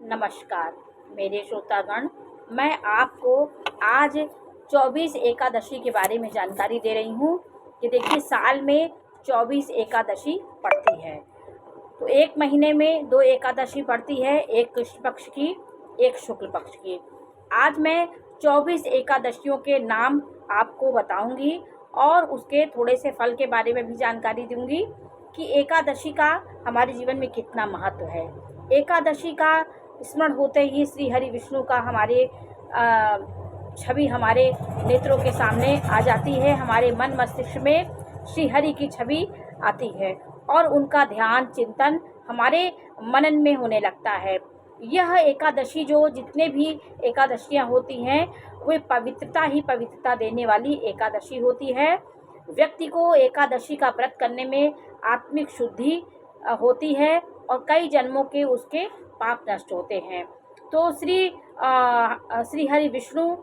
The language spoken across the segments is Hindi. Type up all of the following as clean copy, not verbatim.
नमस्कार मेरे श्रोतागण। मैं आपको आज 24 एकादशी के बारे में जानकारी दे रही हूँ कि देखिए साल में 24 एकादशी पड़ती है। तो एक महीने में 2 एकादशी पड़ती है, एक कृष्ण पक्ष की, एक शुक्ल पक्ष की। आज मैं 24 एकादशियों के नाम आपको बताऊंगी और उसके थोड़े से फल के बारे में भी जानकारी दूंगी कि एकादशी का हमारे जीवन में कितना महत्व है। एकादशी का स्मरण होते ही श्री हरि विष्णु का हमारे छवि हमारे नेत्रों के सामने आ जाती है। हमारे मन मस्तिष्क में श्री हरि की छवि आती है और उनका ध्यान चिंतन हमारे मनन में होने लगता है। यह एकादशी जो जितने भी एकादशियां होती हैं वे पवित्रता ही पवित्रता देने वाली एकादशी होती है। व्यक्ति को एकादशी का व्रत करने में आत्मिक शुद्धि होती है और कई जन्मों के उसके पाप नष्ट होते हैं। तो श्री हरि विष्णु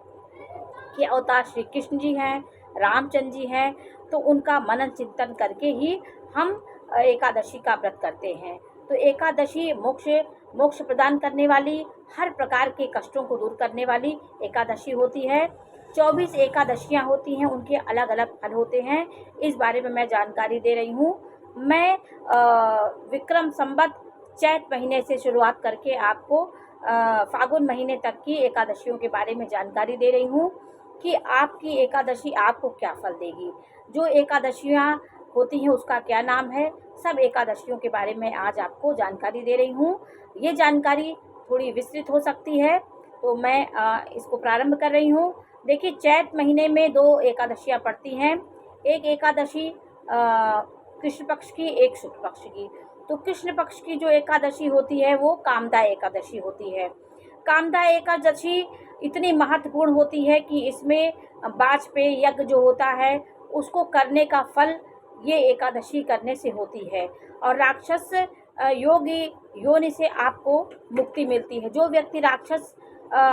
के अवतार श्री कृष्ण जी हैं, रामचंद्र जी हैं, तो उनका मनन चिंतन करके ही हम एकादशी का व्रत करते हैं। तो एकादशी मोक्ष प्रदान करने वाली, हर प्रकार के कष्टों को दूर करने वाली एकादशी होती है। 24 एकादशियां होती हैं, उनके अलग अलग फल होते हैं। इस बारे में मैं जानकारी दे रही हूँ। मैं विक्रम संवत चैत महीने से शुरुआत करके आपको फागुन महीने तक की एकादशियों के बारे में जानकारी दे रही हूँ कि आपकी एकादशी आपको क्या फल देगी। जो एकादशियाँ होती हैं उसका क्या नाम है, सब एकादशियों के बारे में आज आपको जानकारी दे रही हूँ। ये जानकारी थोड़ी विस्तृत हो सकती है, तो मैं इसको प्रारंभ कर रही हूँ। देखिए चैत महीने में 2 एकादशियाँ पड़ती हैं। एक एकादशी कृष्ण पक्ष की, एक शुक्ल पक्ष की। तो कृष्ण पक्ष की जो एकादशी होती है वो कामदा एकादशी होती है। कामदा एकादशी इतनी महत्वपूर्ण होती है कि इसमें वाजपेय यज्ञ जो होता है उसको करने का फल ये एकादशी करने से होती है और राक्षस योगी योनि से आपको मुक्ति मिलती है। जो व्यक्ति राक्षस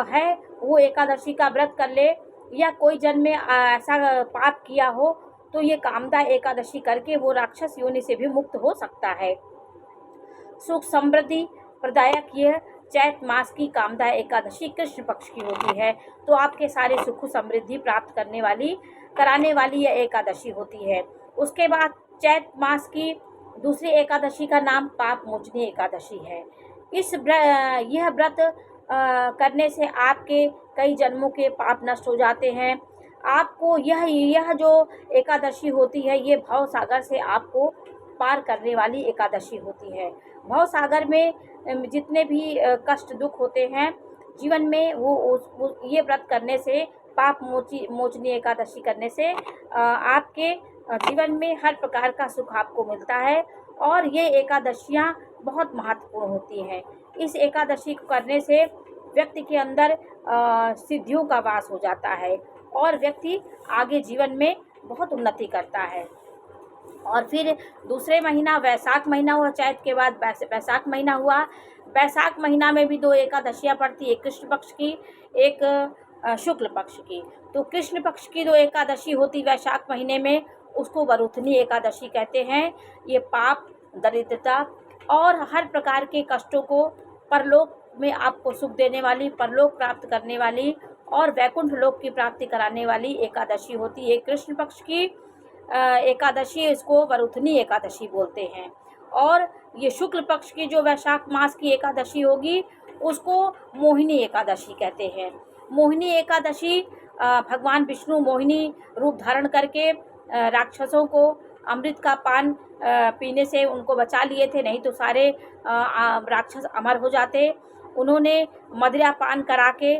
है वो एकादशी का व्रत कर ले या कोई जन्म में ऐसा पाप किया हो तो ये कामदा एकादशी करके वो राक्षस योनि से भी मुक्त हो सकता है। सुख समृद्धि प्रदायक यह चैत मास की कामदा एकादशी कृष्ण पक्ष की होती है। तो आपके सारे सुख समृद्धि प्राप्त कराने वाली यह एकादशी होती है। उसके बाद चैत मास की दूसरी एकादशी का नाम पाप मोचनी एकादशी है। यह व्रत करने से आपके कई जन्मों के पाप नष्ट हो जाते हैं। आपको यह जो एकादशी होती है ये भव सागर से आपको पार करने वाली एकादशी होती है। भव सागर में जितने भी कष्ट दुख होते हैं जीवन में वो ये व्रत करने से, पाप मोचनी एकादशी करने से आपके जीवन में हर प्रकार का सुख आपको मिलता है और ये एकादशियाँ बहुत महत्वपूर्ण होती हैं। इस एकादशी को करने से व्यक्ति के अंदर सिद्धियों का वास हो जाता है और व्यक्ति आगे जीवन में बहुत उन्नति करता है। और फिर दूसरे महीना वैशाख महीना हुआ, चैत के बाद वैशाख महीना हुआ। वैशाख महीना में भी 2 एकादशियाँ पड़ती, एक कृष्ण पक्ष की, एक शुक्ल पक्ष की। तो कृष्ण पक्ष की 2 एकादशी होती वैशाख महीने में, उसको वरुथनी एकादशी कहते हैं। ये पाप, दरिद्रता और हर प्रकार के कष्टों को परलोक में आपको सुख देने वाली, परलोक प्राप्त करने वाली और वैकुंठ लोक की प्राप्ति कराने वाली एकादशी होती है। कृष्ण पक्ष की एकादशी इसको वरुथनी एकादशी बोलते हैं और ये शुक्ल पक्ष की जो वैशाख मास की एकादशी होगी उसको मोहिनी एकादशी कहते हैं। मोहिनी एकादशी भगवान विष्णु मोहिनी रूप धारण करके राक्षसों को अमृत का पान पीने से उनको बचा लिए थे, नहीं तो सारे राक्षस अमर हो जाते। उन्होंने मदिरा पान करा के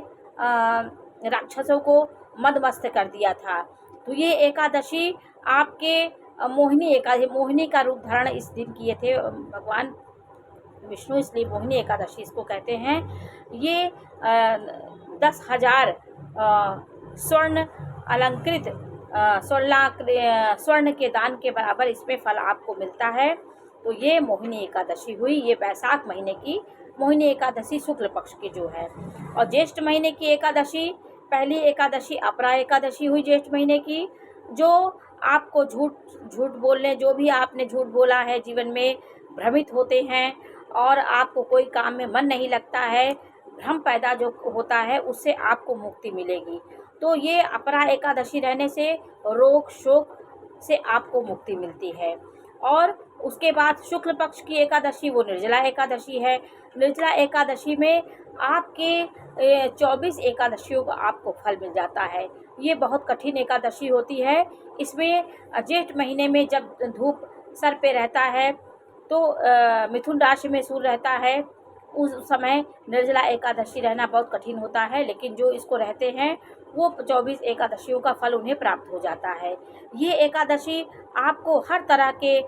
राक्षसों को मदमस्त कर दिया था। तो ये एकादशी आपके मोहिनी का रूप धारण इस दिन किए थे भगवान विष्णु, इसलिए मोहिनी एकादशी इसको कहते हैं। ये 10,000 स्वर्ण अलंकृत स्वर्ण के दान के बराबर इसमें फल आपको मिलता है। तो ये मोहिनी एकादशी हुई, ये वैशाख महीने की मोहिनी एकादशी शुक्ल पक्ष की जो है। और ज्येष्ठ महीने की एकादशी, पहली एकादशी अपरा एकादशी हुई ज्येष्ठ महीने की। जो आपको झूठ बोलने, जो भी आपने झूठ बोला है जीवन में भ्रमित होते हैं और आपको कोई काम में मन नहीं लगता है, भ्रम पैदा जो होता है उससे आपको मुक्ति मिलेगी। तो ये अपरा एकादशी रहने से रोग शोक से आपको मुक्ति मिलती है। और उसके बाद शुक्ल पक्ष की एकादशी वो निर्जला एकादशी है। निर्जला एकादशी में आपके 24 एकादशियों का आपको फल मिल जाता है। ये बहुत कठिन एकादशी होती है। इसमें जेठ महीने में जब धूप सर पे रहता है तो मिथुन राशि में सूर्य रहता है, उस समय निर्जला एकादशी रहना बहुत कठिन होता है, लेकिन जो इसको रहते हैं वो 24 एकादशियों का फल उन्हें प्राप्त हो जाता है। ये एकादशी आपको हर तरह के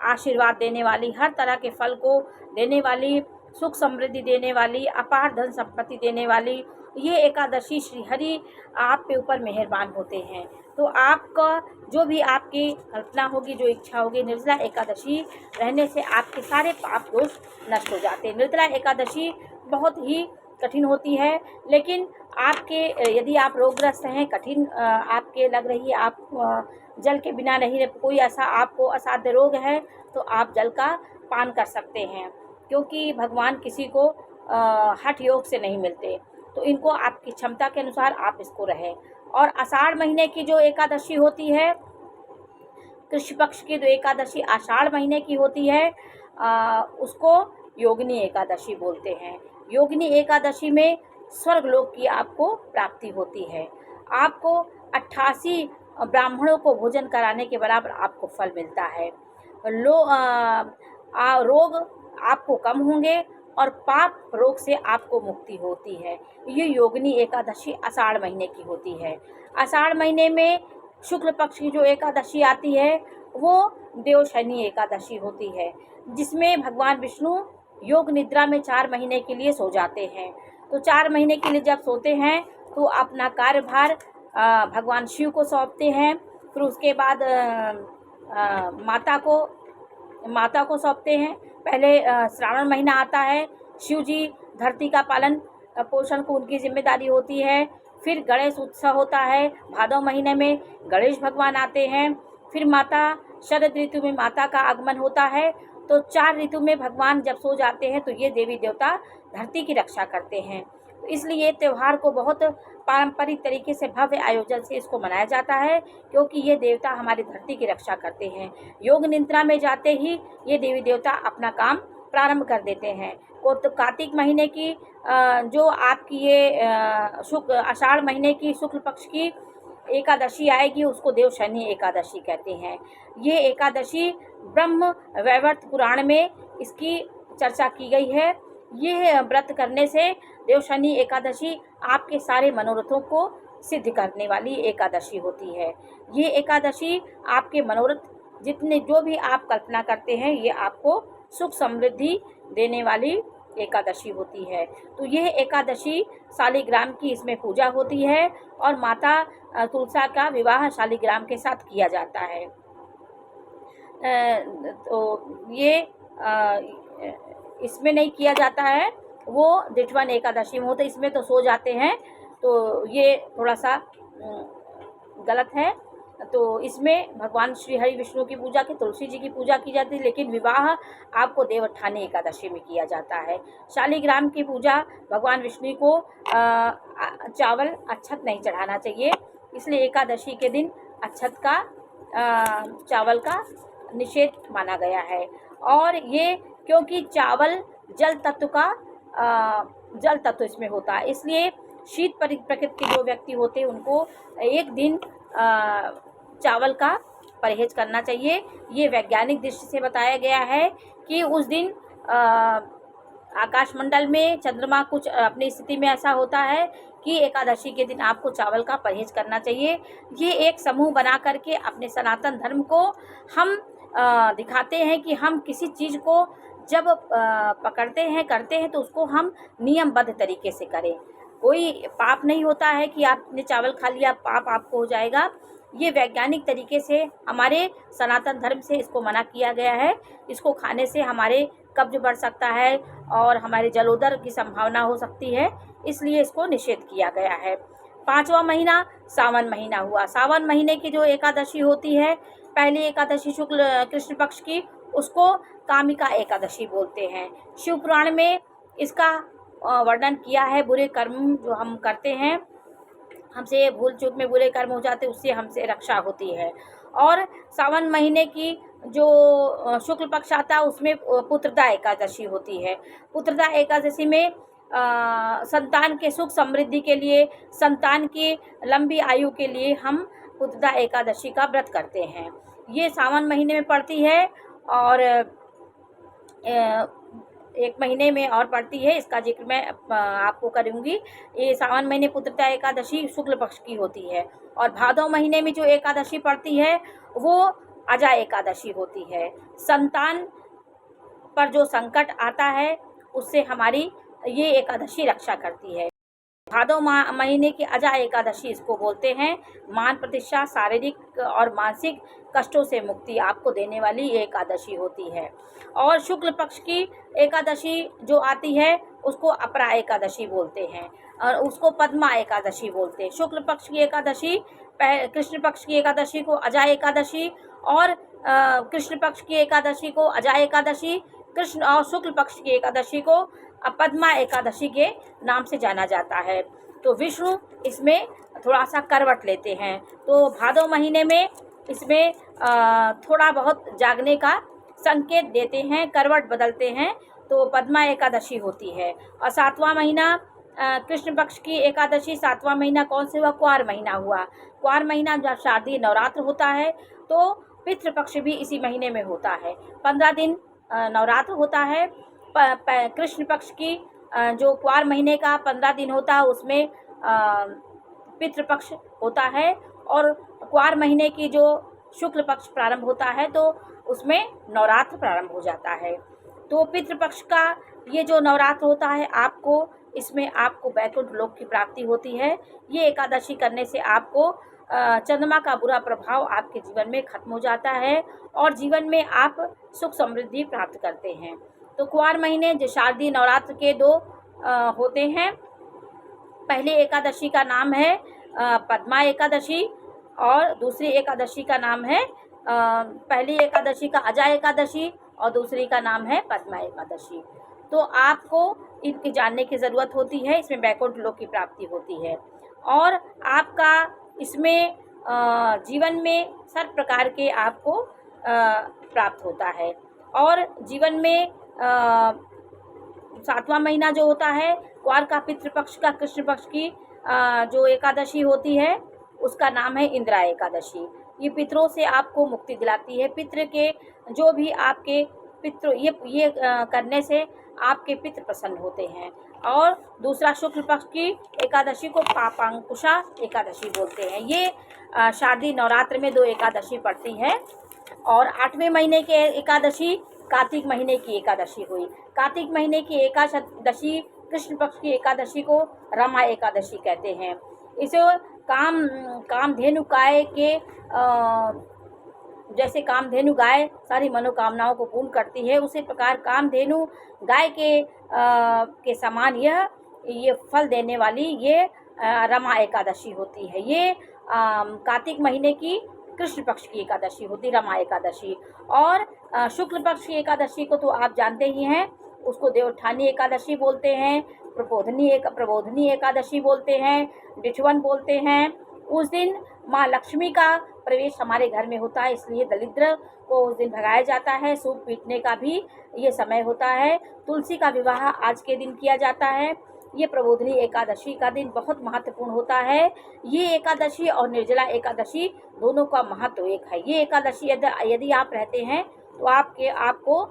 आशीर्वाद देने वाली, हर तरह के फल को देने वाली, सुख समृद्धि देने वाली, अपार धन संपत्ति देने वाली ये एकादशी श्री हरि आप पे ऊपर मेहरबान होते हैं। तो आपका जो भी आपकी कल्पना होगी, जो इच्छा होगी, निर्जला एकादशी रहने से आपके सारे पाप दोष नष्ट हो जाते हैं। निर्जला एकादशी बहुत ही कठिन होती है, लेकिन आपके यदि आप रोगग्रस्त हैं, कठिन आपके लग रही है, आप जल के बिना नहीं रह, कोई ऐसा आपको असाध्य रोग है तो आप जल का पान कर सकते हैं, क्योंकि भगवान किसी को हठ योग से नहीं मिलते। तो इनको आपकी क्षमता के अनुसार आप इसको रहें। और आषाढ़ महीने की जो एकादशी होती है, कृष्ण पक्ष की जो एकादशी आषाढ़ महीने की होती है, उसको योगिनी एकादशी बोलते हैं। योगिनी एकादशी में स्वर्गलोक की आपको प्राप्ति होती है। आपको 88 ब्राह्मणों को भोजन कराने के बराबर आपको फल मिलता है। रोग आपको कम होंगे और पाप रोग से आपको मुक्ति होती है। ये योगिनी एकादशी आषाढ़ महीने की होती है। आषाढ़ महीने में शुक्ल पक्ष की जो एकादशी आती है वो देवशयनी एकादशी होती है, जिसमें भगवान विष्णु योग निद्रा में 4 महीने के लिए सो जाते हैं। तो 4 महीने के लिए जब सोते हैं तो अपना कार्यभार भगवान शिव को सौंपते हैं। फिर उसके बाद माता को सौंपते हैं। पहले श्रावण महीना आता है, शिव जी धरती का पालन पोषण को उनकी जिम्मेदारी होती है। फिर गणेश उत्सव होता है, भादव महीने में गणेश भगवान आते हैं। फिर माता शरद ऋतु में माता का आगमन होता है। तो 4 ऋतु में भगवान जब सो जाते हैं तो ये देवी देवता धरती की रक्षा करते हैं। तो इसलिए त्यौहार को बहुत पारंपरिक तरीके से भव्य आयोजन से इसको मनाया जाता है, क्योंकि ये देवता हमारी धरती की रक्षा करते हैं। योग निद्रा में जाते ही ये देवी देवता अपना काम प्रारंभ कर देते हैं। तो कार्तिक महीने की जो आपकी ये आषाढ़ महीने की शुक्ल पक्ष की एकादशी आएगी उसको देवशयनी एकादशी कहते हैं। ये एकादशी ब्रह्म वैवर्त पुराण में इसकी चर्चा की गई है। ये व्रत करने से देवशयनी एकादशी आपके सारे मनोरथों को सिद्ध करने वाली एकादशी होती है। ये एकादशी आपके मनोरथ जितने जो भी आप कल्पना करते हैं ये आपको सुख समृद्धि देने वाली एकादशी होती है। तो यह एकादशी शालिग्राम की इसमें पूजा होती है और माता तुलसा का विवाह शालिग्राम के साथ किया जाता है। तो ये इसमें नहीं किया जाता है, वो दिठवन एकादशी में होता है। इसमें तो सो जाते हैं, तो ये थोड़ा सा गलत है। तो इसमें भगवान श्री हरि विष्णु की पूजा की, तुलसी जी की पूजा की जाती है, लेकिन विवाह आपको देवउत्थानी एकादशी में किया जाता है। शालिग्राम की पूजा भगवान विष्णु को चावल अक्षत नहीं चढ़ाना चाहिए, इसलिए एकादशी के दिन अक्षत का चावल का निषेध माना गया है। और ये क्योंकि चावल जल तत्व इसमें होता है, इसलिए शीत प्रकृति के जो व्यक्ति होते हैं उनको एक दिन चावल का परहेज करना चाहिए। ये वैज्ञानिक दृष्टि से बताया गया है कि उस दिन आकाशमंडल में चंद्रमा कुछ अपनी स्थिति में ऐसा होता है कि एकादशी के दिन आपको चावल का परहेज करना चाहिए। ये एक समूह बना करके अपने सनातन धर्म को हम दिखाते हैं कि हम किसी चीज़ को जब पकड़ते हैं करते हैं तो उसको हम नियमबद्ध तरीके से करें। कोई पाप नहीं होता है कि आपने चावल खा लिया पाप आपको हो जाएगा। ये वैज्ञानिक तरीके से हमारे सनातन धर्म से इसको मना किया गया है। इसको खाने से हमारे कब्ज बढ़ सकता है और हमारे जलोदर की संभावना हो सकती है, इसलिए इसको निषेध किया गया है। 5वां महीना सावन महीना हुआ। सावन महीने की जो एकादशी होती है, पहली एकादशी शुक्ल कृष्ण पक्ष की उसको कामिका एकादशी बोलते हैं। शिव पुराण में इसका वर्णन किया है। बुरे कर्म जो हम करते हैं, हमसे भूल चूक में बुरे कर्म हो जाते, उससे हमसे रक्षा होती है। और सावन महीने की जो शुक्ल पक्ष आता है उसमें पुत्रदा एकादशी होती है। पुत्रदा एकादशी में संतान के सुख समृद्धि के लिए, संतान की लंबी आयु के लिए हम पुत्रदा एकादशी का व्रत करते हैं। ये सावन महीने में पड़ती है और एक महीने में और पड़ती है, इसका जिक्र मैं आपको करूँगी। ये सावन महीने पुत्रदा एकादशी शुक्ल पक्ष की होती है और भादव महीने में जो एकादशी पड़ती है वो अजा एकादशी होती है। संतान पर जो संकट आता है उससे हमारी ये एकादशी रक्षा करती है। भादव महीने की अजा एकादशी इसको बोलते हैं। मान प्रतिष्ठा, शारीरिक और मानसिक कष्टों से मुक्ति आपको देने वाली ये एकादशी होती है। और शुक्ल पक्ष की एकादशी जो आती है उसको अपरा एकादशी बोलते हैं और उसको पद्मा एकादशी बोलते हैं। शुक्ल पक्ष की एकादशी, कृष्ण पक्ष की एकादशी को अजा एकादशी और कृष्ण पक्ष की एकादशी को अजा एकादशी, कृष्ण और शुक्ल पक्ष की एकादशी को पद्मा एकादशी के नाम से जाना जाता है। तो विष्णु इसमें थोड़ा सा करवट लेते हैं, तो भादव महीने में इसमें थोड़ा बहुत जागने का संकेत देते हैं, करवट बदलते हैं, तो पद्मा एकादशी होती है। और सातवां महीना कृष्ण पक्ष की एकादशी, सातवां महीना कौन से हुआ? क्वार महीना हुआ। क्वार महीना जब शारदीय नवरात्र होता है तो पितृपक्ष भी इसी महीने में होता है। 15 दिन नवरात्र होता है। कृष्ण पक्ष की जो क्वार महीने का 15 दिन होता है उसमें पितृपक्ष होता है और क्वार महीने की जो शुक्ल पक्ष प्रारंभ होता है तो उसमें नवरात्र प्रारंभ हो जाता है। तो पितृपक्ष का ये जो नवरात्र होता है इसमें आपको वैकुंठ लोक की प्राप्ति होती है। ये एकादशी करने से आपको चंद्रमा का बुरा प्रभाव आपके जीवन में खत्म हो जाता है और जीवन में आप सुख समृद्धि प्राप्त करते हैं। तो क्वार महीने जो शारदीय नवरात्र के 2 होते हैं। पहली एकादशी का नाम है पद्मा एकादशी और दूसरी एकादशी का नाम है पहली एकादशी का अजा एकादशी और दूसरी का नाम है पद्मा एकादशी। तो आपको इनके जानने की ज़रूरत होती है। इसमें वैकुंठ लोक की प्राप्ति होती है और आपका इसमें जीवन में सर्व प्रकार के आपको प्राप्त होता है। और जीवन में 7वां महीना जो होता है क्वार का पितृपक्ष का कृष्ण पक्ष की जो एकादशी होती है उसका नाम है इंदिरा एकादशी। ये पितरों से आपको मुक्ति दिलाती है। पितृ के जो भी आपके पितृ ये करने से आपके पितृ प्रसन्न होते हैं। और दूसरा शुक्ल पक्ष की एकादशी को पापांकुशा एकादशी बोलते हैं। ये शारदीय नवरात्र में 2 एकादशी पड़ती है। और 8वें महीने के एकादशी कार्तिक महीने की एकादशी हुई। कार्तिक महीने की एकादशी कृष्ण पक्ष की एकादशी को रमा एकादशी कहते हैं। इसे कामधेनु गाय के जैसे कामधेनु गाय सारी मनोकामनाओं को पूर्ण करती है, उसी प्रकार कामधेनु गाय के समान ये फल देने वाली ये रमा एकादशी होती है। ये कार्तिक महीने की कृष्ण पक्ष की एकादशी होती रमा एकादशी। और शुक्ल पक्ष की एकादशी को तो आप जानते ही हैं, उसको देवोत्थानी एकादशी बोलते हैं, प्रबोधनी एकादशी बोलते हैं, डिठवन बोलते हैं। उस दिन माँ लक्ष्मी का प्रवेश हमारे घर में होता है, इसलिए दरिद्र को उस दिन भगाया जाता है। सूप पीटने का भी ये समय होता है। तुलसी का विवाह आज के दिन किया जाता है। ये प्रबोधनी एकादशी का दिन बहुत महत्वपूर्ण होता है। ये एकादशी और निर्जला एकादशी दोनों का महत्व एक है। ये एकादशी यदि आप रहते हैं तो आपको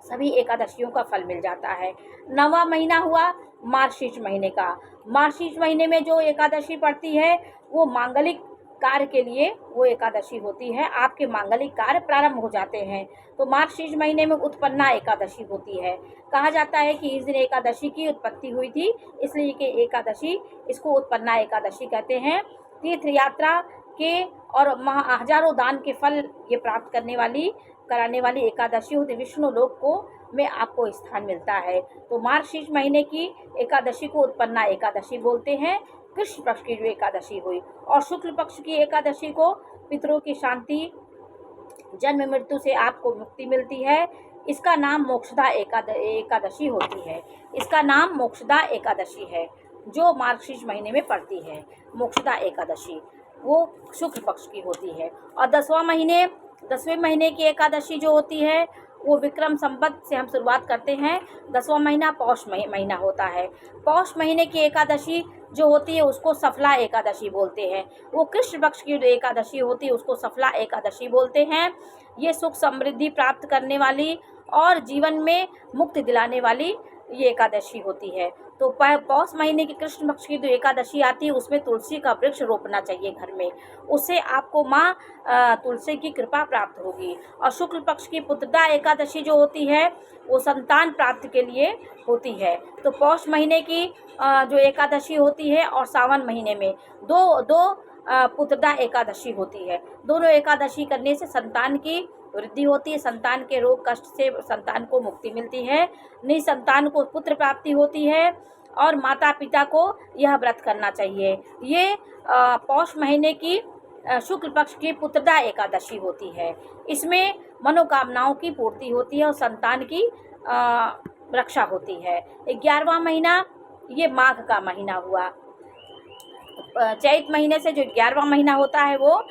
सभी एकादशियों का फल मिल जाता है। 9वां महीना हुआ मार्गशीर्ष महीने का। मार्गशीर्ष महीने में जो एकादशी पड़ती है वो मांगलिक कार्य के लिए वो एकादशी होती है। आपके मांगलिक कार्य प्रारंभ हो जाते हैं। तो मार्गशीर्ष महीने में उत्पन्ना एकादशी होती है। कहा जाता है कि इस दिन एकादशी की उत्पत्ति हुई थी, इसलिए कि एकादशी इसको उत्पन्ना एकादशी कहते हैं। तीर्थ यात्रा के और हजारों दान के फल ये प्राप्त कराने वाली एकादशी होती। विष्णु लोक को में आपको स्थान मिलता है। तो मार्गशीर्ष महीने की एकादशी को उत्पन्ना एकादशी बोलते हैं। कृष्ण पक्ष की जो एकादशी हुई और शुक्ल पक्ष की एकादशी को पितरों की शांति जन्म मृत्यु से आपको मुक्ति मिलती है। इसका नाम मोक्षदा एकादशी होती है। इसका नाम मोक्षदा एकादशी है, जो मार्गशीर्ष महीने में पड़ती है। मोक्षदा एकादशी वो शुक्ल पक्ष की होती है। और 10वें महीने की एकादशी जो होती है वो विक्रम संवत से हम शुरुआत करते हैं। 10वां महीना पौष महीना होता है। पौष महीने की एकादशी जो होती है उसको सफला एकादशी बोलते हैं। वो कृष्ण पक्ष की जो एकादशी होती है उसको सफला एकादशी बोलते हैं। ये सुख समृद्धि प्राप्त करने वाली और जीवन में मुक्ति दिलाने वाली ये एकादशी होती है। तो पौष महीने की कृष्ण पक्ष की जो एकादशी आती है उसमें तुलसी का वृक्ष रोपना चाहिए घर में। उससे आपको माँ तुलसी की कृपा प्राप्त होगी। और शुक्ल पक्ष की पुत्रदा एकादशी जो होती है वो संतान प्राप्ति के लिए होती है। तो पौष महीने की जो एकादशी होती है और सावन महीने में दो पुत्रदा एकादशी होती है। दोनों एकादशी करने से संतान की वृद्धि होती है, संतान के रोग कष्ट से संतान को मुक्ति मिलती है, निसंतान को पुत्र प्राप्ति होती है और माता पिता को यह व्रत करना चाहिए। ये पौष महीने की शुक्ल पक्ष की पुत्रदा एकादशी होती है। इसमें मनोकामनाओं की पूर्ति होती है और संतान की रक्षा होती है। 11वां महीना ये माघ का महीना हुआ। चैत महीने से जो 11वां महीना होता है वो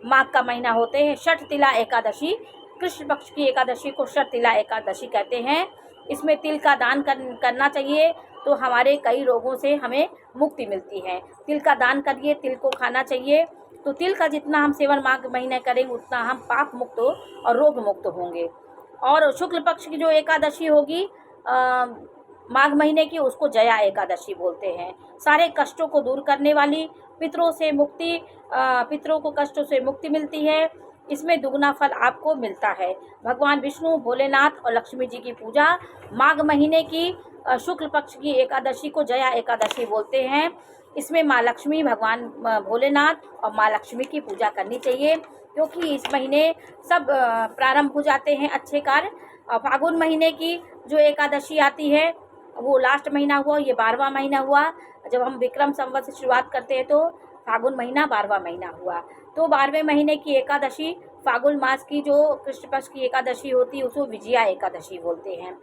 माघ का महीना होते हैं। षठ तिला एकादशी, कृष्ण पक्ष की एकादशी को षठ तिला एकादशी कहते हैं। इसमें तिल का दान करना चाहिए तो हमारे कई रोगों से हमें मुक्ति मिलती है। तिल का दान करिए, तिल को खाना चाहिए। तो तिल का जितना हम सेवन माघ महीने करेंगे उतना हम पाप मुक्त और रोग मुक्त होंगे। और शुक्ल पक्ष की जो एकादशी होगी माघ महीने की, उसको जया एकादशी बोलते हैं। सारे कष्टों को दूर करने वाली, पितरों को कष्टों से मुक्ति मिलती है। इसमें दुगना फल आपको मिलता है। भगवान विष्णु, भोलेनाथ और लक्ष्मी जी की पूजा माघ महीने की शुक्ल पक्ष की एकादशी को जया एकादशी बोलते हैं। इसमें माँ लक्ष्मी, भगवान भोलेनाथ और माँ लक्ष्मी की पूजा करनी चाहिए, क्योंकि इस महीने सब प्रारंभ हो जाते हैं अच्छे कार्य। फागुन महीने की जो एकादशी आती है वो लास्ट महीना हुआ, ये 12वां महीना हुआ। जब हम विक्रम संवत से शुरुआत करते हैं तो फागुन महीना 12वां महीना हुआ। तो 12वें महीने की एकादशी फागुन मास की जो कृष्ण पक्ष की एकादशी होती है उसको विजया एकादशी बोलते हैं।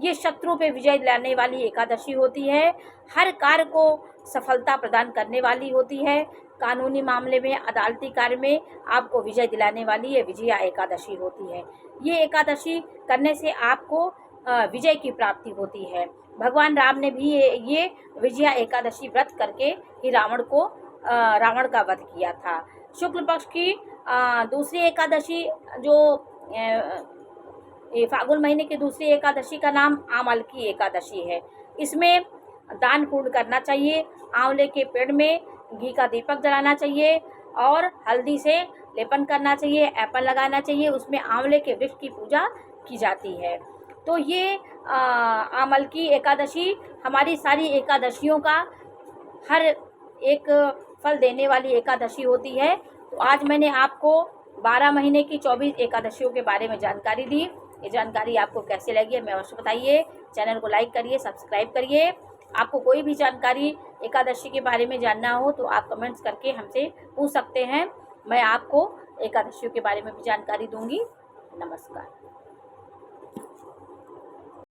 ये शत्रु पे विजय दिलाने वाली एकादशी होती है। हर कार्य को सफलता प्रदान करने वाली होती है। कानूनी मामले में, अदालती कार्य में आपको विजय दिलाने वाली ये विजया एकादशी होती है। ये एकादशी करने से आपको विजय की प्राप्ति होती है। भगवान राम ने भी ये विजया एकादशी व्रत करके ही रावण का वध किया था। शुक्ल पक्ष की दूसरी एकादशी जो फागुन महीने की दूसरी एकादशी का नाम आमल की एकादशी है। इसमें दान पुण्य करना चाहिए। आंवले के पेड़ में घी का दीपक जलाना चाहिए और हल्दी से लेपन करना चाहिए, एप्पल लगाना चाहिए। उसमें आंवले के वृक्ष की पूजा की जाती है। तो ये आमल की एकादशी हमारी सारी एकादशियों का हर एक फल देने वाली एकादशी होती है। तो आज मैंने आपको 12 महीने की 24 एकादशियों के बारे में जानकारी दी। ये जानकारी आपको कैसे लगी हमें अवश्य बताइए। चैनल को लाइक करिए, सब्सक्राइब करिए। आपको कोई भी जानकारी एकादशी के बारे में जानना हो तो आप कमेंट्स करके हमसे पूछ सकते हैं। मैं आपको एकादशियों के बारे में भी जानकारी दूंगी। नमस्कार।